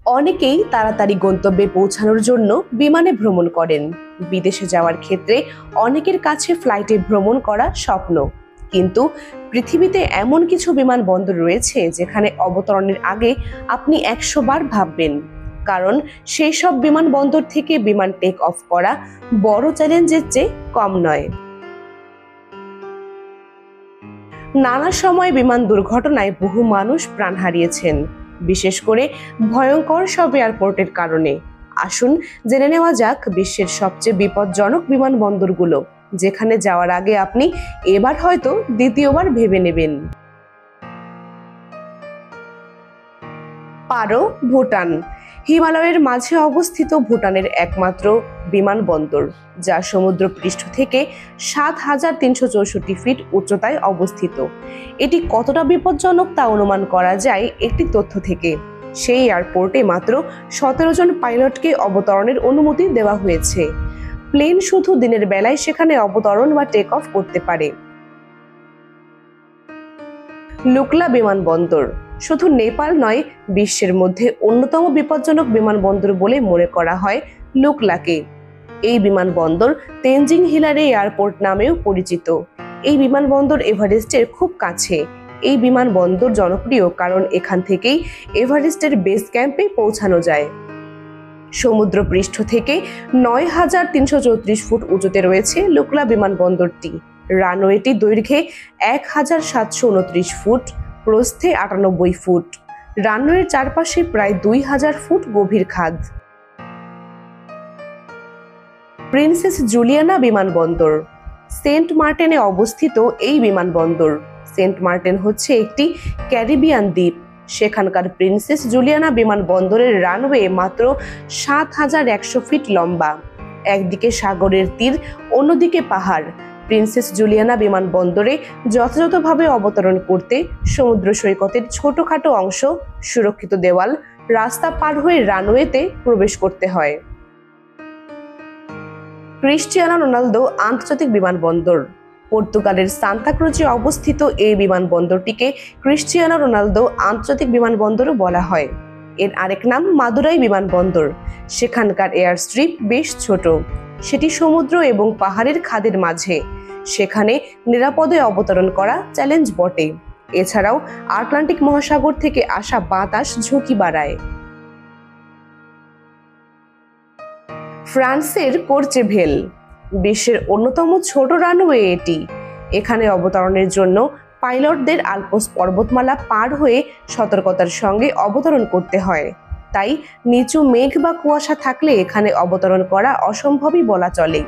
অনেকেই তাড়াতাড়ি গন্তব্যে পৌঁছানোর জন্য বিমানে ভ্রমণ করেন। বিদেশে যাওয়ার ক্ষেত্রে অনেকের কাছে ফ্লাইটে ভ্রমণ করা স্বপ্ন। কিন্তু পৃথিবীতে এমন কিছু বিমানবন্দর রয়েছে যেখানে অবতরণের আগে আপনি 100 বার ভাববেন, কারণ সেই সব বিমানবন্দর থেকে বিমান টেক অফ করা বড় চ্যালেঞ্জের চেয়ে কম নয়। নানা সময় বিমান দুর্ঘটনায় বহু মানুষ প্রাণ হারিয়েছেন, বিশেষ করে ভয়ঙ্কর সব এয়ারপোর্টের কারণে। আসুন জেনে নেওয়া যাক বিশ্বের সবচেয়ে বিপজ্জনক বিমানবন্দরগুলো, যেখানে যাওয়ার আগে আপনি এবার হয়তো দ্বিতীয়বার ভেবে নেবেন। পারো, ভুটান। হিমালয়ের মাঝে অবস্থিত ভুটানের একমাত্র বিমানবন্দর, যা সমুদ্র পৃষ্ঠ থেকে ৭,৩৬৪ ফিট উচ্চতায় অবস্থিত। এটি কতটা বিপজ্জনক তা অনুমান করা যায় একটি তথ্য থেকে। সেই এয়ারপোর্টে মাত্র ১৭ জন পাইলটকে অবতরণের অনুমতি দেওয়া হয়েছে। প্লেন শুধু দিনের বেলায় সেখানে অবতরণ বা টেক অফ করতে পারে। লুকলা বিমানবন্দর শুধু নেপাল নয়, বিশ্বের মধ্যে অন্যতম বিপজ্জনক বিমানবন্দর বলে মনে করা হয় লুকলাকে। এই বিমানবন্দর তেনজিং হিলারে এয়ারপোর্ট নামেও পরিচিত। এই বিমানবন্দর এভারেস্টের খুব কাছে। এই বিমানবন্দর জনপ্রিয় কারণ এখান থেকেই এভারেস্টের বেস ক্যাম্পে পৌঁছানো যায়। সমুদ্র পৃষ্ঠ থেকে ৯,৩৩৪ ফুট উঁচুতে রয়েছে লুকলা বিমানবন্দরটি। রানওয়েটি দৈর্ঘ্যে ১,৭২৯ ফুট, প্রস্থে ৯৮ ফুট। রানওয়ের চারপাশে প্রায় ২,০০০ ফুট গভীর খাদ। প্রিন্সেস জুলিয়ানা বিমানবন্দর। সেন্ট মার্টিনে অবস্থিত এই বিমানবন্দর। সেন্ট মার্টিন হচ্ছে একটি ক্যারিবিয়ান দ্বীপ। সেখানকার প্রিন্সেস জুলিয়ানা বিমানবন্দরের রানওয়ে মাত্র ৭,১০০ ফিট লম্বা। একদিকে সাগরের তীর, অন্যদিকে পাহাড়। প্রিন্সেস জুলিয়ানা বিমানবন্দরে যথাযথভাবে অবতরণ করতে সমুদ্র সৈকতের ছোটখাটো অংশ, সুরক্ষিত দেওয়াল, রাস্তা পার হয়ে রানওয়েতে প্রবেশ করতে হয়। ক্রিস্টিয়ানো রোনালদো আন্তর্জাতিক বিমানবন্দর। পর্তুগালের সান্তা ক্রুজে অবস্থিত এই বিমানবন্দরটিকে ক্রিস্টিয়ানো রোনালদো আন্তর্জাতিক বিমানবন্দরও বলা হয়। এর আরেক নাম মাদুরাই বিমানবন্দর। সেখানকার এয়ার স্ট্রিপ বেশ ছোট। সেটি সমুদ্র এবং পাহাড়ের খাদের মাঝে। সেখানে নিরাপদে অবতরণ করা চ্যালেঞ্জ বটে। এছাড়াও আটলান্টিক মহাসাগর থেকে আসা বাতাস ঝুঁকি বাড়ায়। ফ্রান্সের কোর্চেভেল। বিশ্বের অন্যতম ছোট রানওয়ে এটি। এখানে অবতরণের জন্য পাইলটদের আল্পস পর্বতমালা পার হয়ে সতর্কতার সঙ্গে অবতরণ করতে হয়। তাই নিচু মেঘ বা কুয়াশা থাকলে এখানে অবতরণ করা অসম্ভবই বলা চলে।